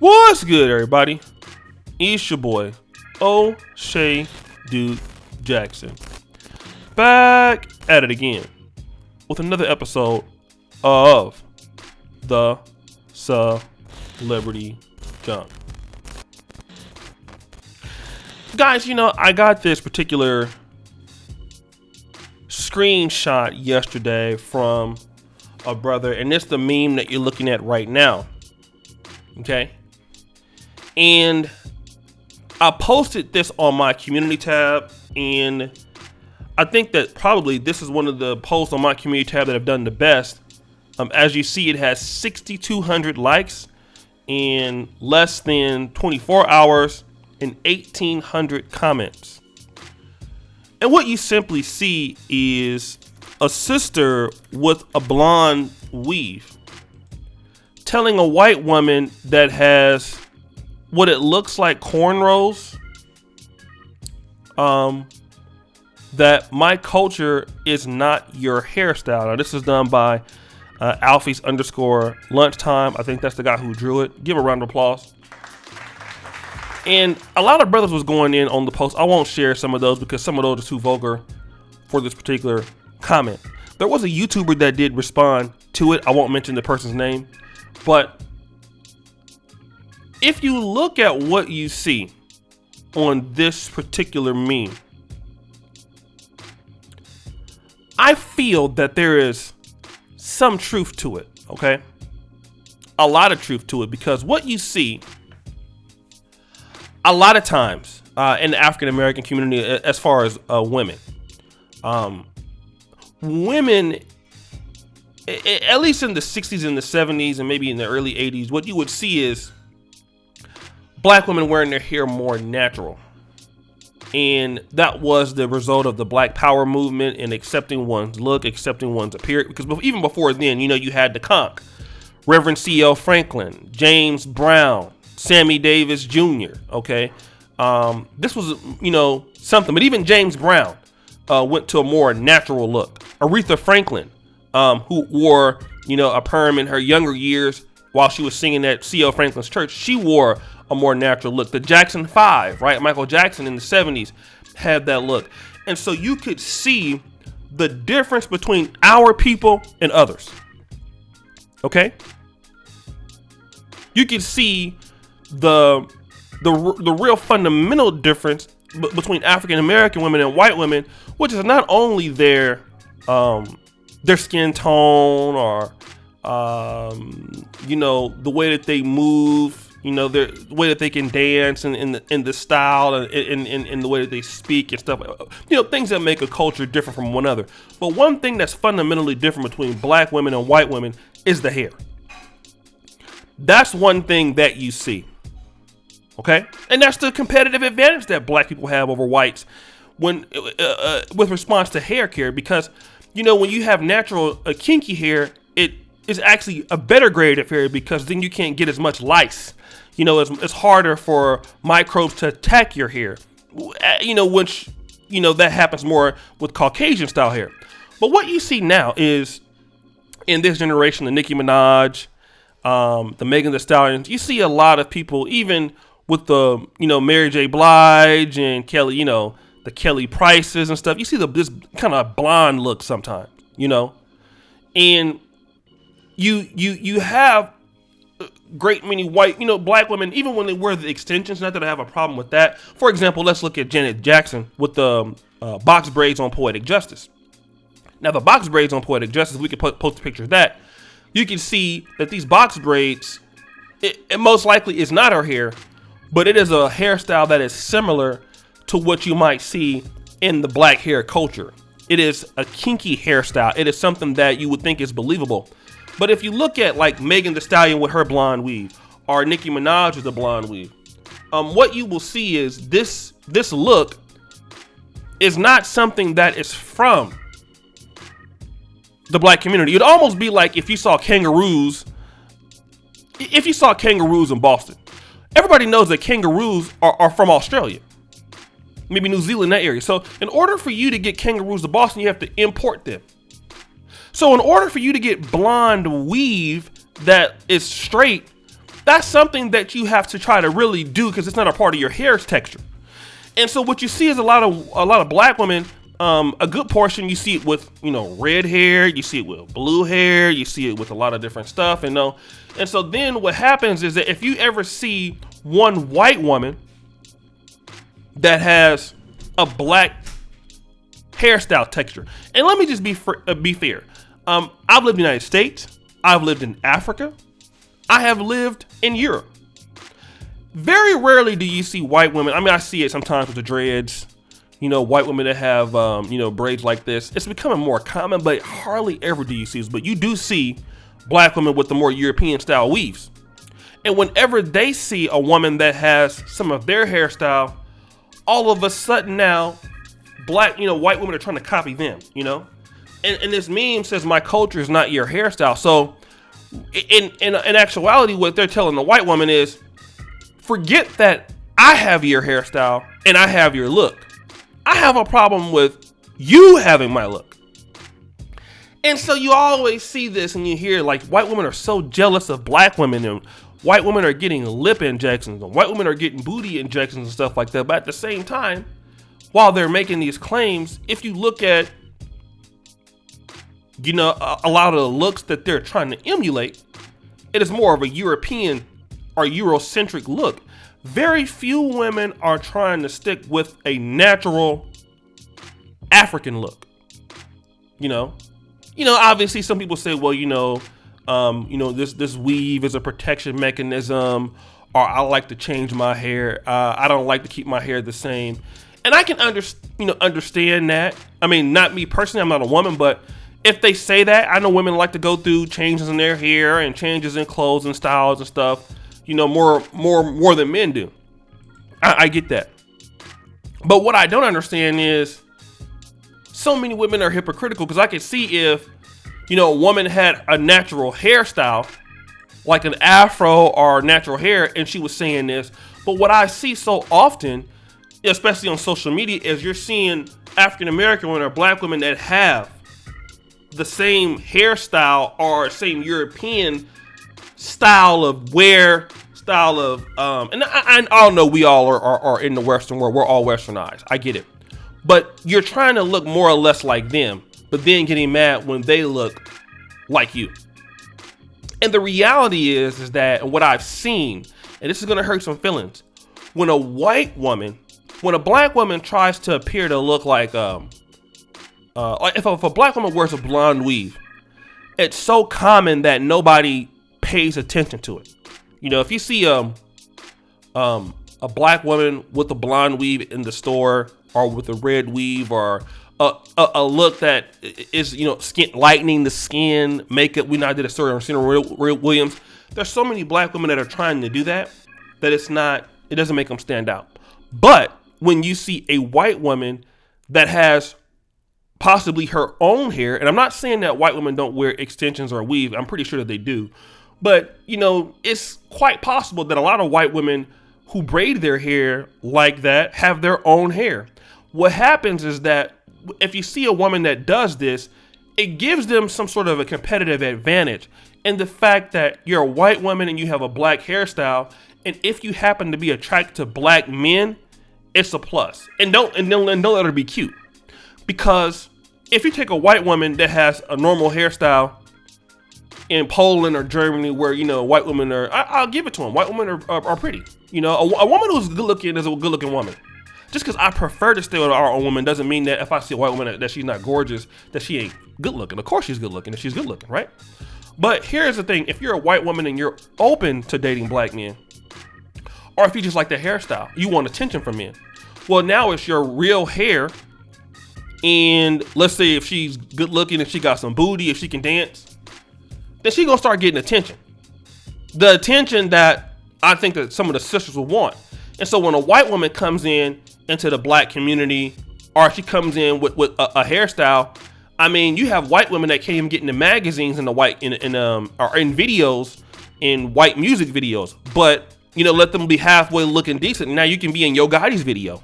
What's good, everybody? It's your boy, O'Shea Dude Jackson. Back at it again with another episode of the Celebrity Junk. Guys, I got this particular screenshot yesterday from a brother, and it's the meme that you're looking at right now. Okay? And I posted this on my community tab, and I think that probably this is one of the posts on my community tab that have done the best. As you see, it has 6,200 likes in less than 24 hours and 1,800 comments. And what you simply see is a sister with a blonde weave telling a white woman that has what it looks like cornrows, that my culture is not your hairstyle. Now, this is done by Alfie's_lunchtime. I think that's the guy who drew it. Give a round of applause. And a lot of brothers was going in on the post. I won't share some of those because some of those are too vulgar for this particular comment. There was a YouTuber that did respond to it. I won't mention the person's name, but if you look at what you see on this particular meme, I feel that there is some truth to it, okay? A lot of truth to it, because what you see a lot of times in the African American community, as far as women, at least in the 60s and the 70s and maybe in the early 80s, what you would see is black women wearing their hair more natural. And that was the result of the Black Power movement and accepting one's look, accepting one's appearance. Because even before then, you had the conch, Reverend C.L. Franklin, James Brown, Sammy Davis Jr. Okay. This was, something, but even James Brown went to a more natural look. Aretha Franklin, who wore, a perm in her younger years while she was singing at C.L. Franklin's church, she wore a more natural look. The Jackson 5, right? Michael Jackson in the 70s had that look. And so you could see the difference between our people and others. Okay? You could see the real fundamental difference between African American women and white women, which is not only their skin tone or the way that they move, the way that they can dance and in the style and in the way that they speak and stuff, things that make a culture different from one another. But one thing that's fundamentally different between black women and white women is the hair. That's one thing that you see. Okay, and that's the competitive advantage that black people have over whites when with response to hair care, because when you have natural kinky hair, it is actually a better grade of hair because then you can't get as much lice. It's harder for microbes to attack your hair. Which that happens more with Caucasian style hair. But what you see now is in this generation, the Nicki Minaj, the Megan Thee Stallions, you see a lot of people, even with the, Mary J. Blige and Kelly, the Kelly Prices and stuff, you see this kind of blonde look sometimes, and you have great many white, black women, even when they wear the extensions, not that I have a problem with that. For example, let's look at Janet Jackson with the box braids on Poetic Justice. Now, the box braids on Poetic Justice, we could post a picture of that. You can see that these box braids, it most likely is not her hair, but it is a hairstyle that is similar to what you might see in the black hair culture. It is a kinky hairstyle. It is something that you would think is believable. But if you look at like Megan Thee Stallion with her blonde weave, or Nicki Minaj with the blonde weave, what you will see is this look is not something that is from the black community. It'd almost be like if you saw kangaroos in Boston. Everybody knows that kangaroos are from Australia, maybe New Zealand, that area. So in order for you to get kangaroos to Boston, you have to import them. So in order for you to get blonde weave that is straight, That's something that you have to try to really do because it's not a part of your hair texture. And so what you see is a lot of black women. A good portion you see it with red hair, you see it with blue hair, you see it with a lot of different stuff, and so then what happens is that if you ever see one white woman that has a black hairstyle texture, and let me just be fair, I've lived in the United States, I've lived in Africa, I have lived in Europe. Very rarely do you see white women. I mean, I see it sometimes with the dreads. White women that have, braids like this. It's becoming more common, but hardly ever do you see this. But you do see black women with the more European style weaves. And whenever they see a woman that has some of their hairstyle, all of a sudden now, white women are trying to copy them, And this meme says, my culture is not your hairstyle. So in actuality, what they're telling the white woman is, forget that I have your hairstyle and I have your look. I have a problem with you having my look. And so you always see this and you hear like white women are so jealous of black women, and white women are getting lip injections, and white women are getting booty injections and stuff like that. But at the same time, while they're making these claims, if you look at, a lot of the looks that they're trying to emulate, it is more of a European or Eurocentric look. Very few women are trying to stick with a natural African look. Obviously some people say, well, this weave is a protection mechanism, or I like to change my hair. I don't like to keep my hair the same. And I can understand that. I mean, not me personally, I'm not a woman, but if they say that, I know women like to go through changes in their hair and changes in clothes and styles and stuff. More than men do. I get that. But what I don't understand is so many women are hypocritical, because I can see if, a woman had a natural hairstyle, like an afro or natural hair, and she was saying this. But what I see so often, especially on social media, is you're seeing African American women or black women that have the same hairstyle or same European style of wear, and I all know we all are in the Western world. We're all westernized. I get it. But you're trying to look more or less like them, but then getting mad when they look like you. And the reality is that, and what I've seen, and this is going to hurt some feelings, when a black woman tries to appear to look like if a black woman wears a blonde weave, it's so common that nobody pays attention to it. If you see a black woman with a blonde weave in the store, or with a red weave, or a look that is skin lightening the skin, makeup. We now did a story on Serena Williams. There's so many black women that are trying to do that it doesn't make them stand out. But when you see a white woman that has possibly her own hair, and I'm not saying that white women don't wear extensions or weave, I'm pretty sure that they do. But, it's quite possible that a lot of white women who braid their hair like that have their own hair. What happens is that if you see a woman that does this, it gives them some sort of a competitive advantage. And the fact that you're a white woman and you have a black hairstyle, and if you happen to be attracted to black men, it's a plus. And don't let her be cute. Because if you take a white woman that has a normal hairstyle in Poland or Germany, where white women are, I'll give it to them. White women are pretty. A woman who's good looking is a good looking woman. Just because I prefer to stay with our own woman doesn't mean that if I see a white woman that she's not gorgeous, that she ain't good looking. Of course she's good looking if she's good looking, right? But here's the thing: if you're a white woman and you're open to dating black men, or if you just like the hairstyle, you want attention from men. Well, now it's your real hair. And let's say if she's good looking, if she got some booty, if she can dance, then she gonna start getting attention. The attention that I think that some of the sisters will want. And so when a white woman comes into the black community, or she comes in with a hairstyle, I mean, you have white women that can't even get into magazines in videos, in white music videos. But let them be halfway looking decent. Now you can be in Yo Gotti's video.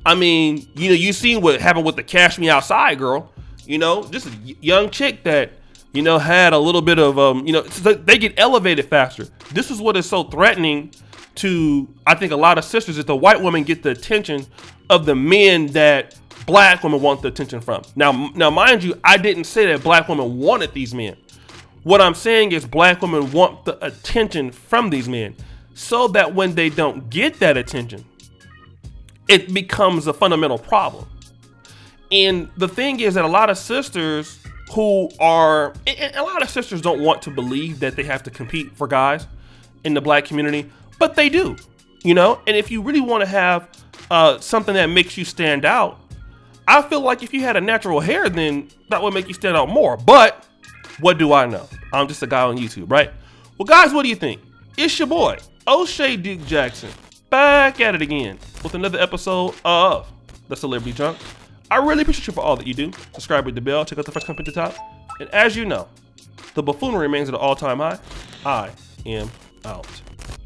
I mean, you seen what happened with the Cash Me Outside girl. Just a young chick that, you know, had a little bit of, you know, so they get elevated faster. This is what is so threatening to, I think, a lot of sisters, is the white women get the attention of the men that black women want the attention from. Now, mind you, I didn't say that black women wanted these men. What I'm saying is black women want the attention from these men, so that when they don't get that attention, it becomes a fundamental problem. And the thing is that a lot of sisters who are, and a lot of sisters don't want to believe that they have to compete for guys in the black community, but they do, you know? And if you really want to have something that makes you stand out, I feel like if you had a natural hair, then that would make you stand out more. But what do I know? I'm just a guy on YouTube, right? Well, guys, what do you think? It's your boy, O'Shea Duke Jackson, back at it again with another episode of The Celebrity Junk. I really appreciate you for all that you do. Subscribe, hit the bell, check out the first comment at the top. And as you know, the buffoonery remains at an all-time high. I am out.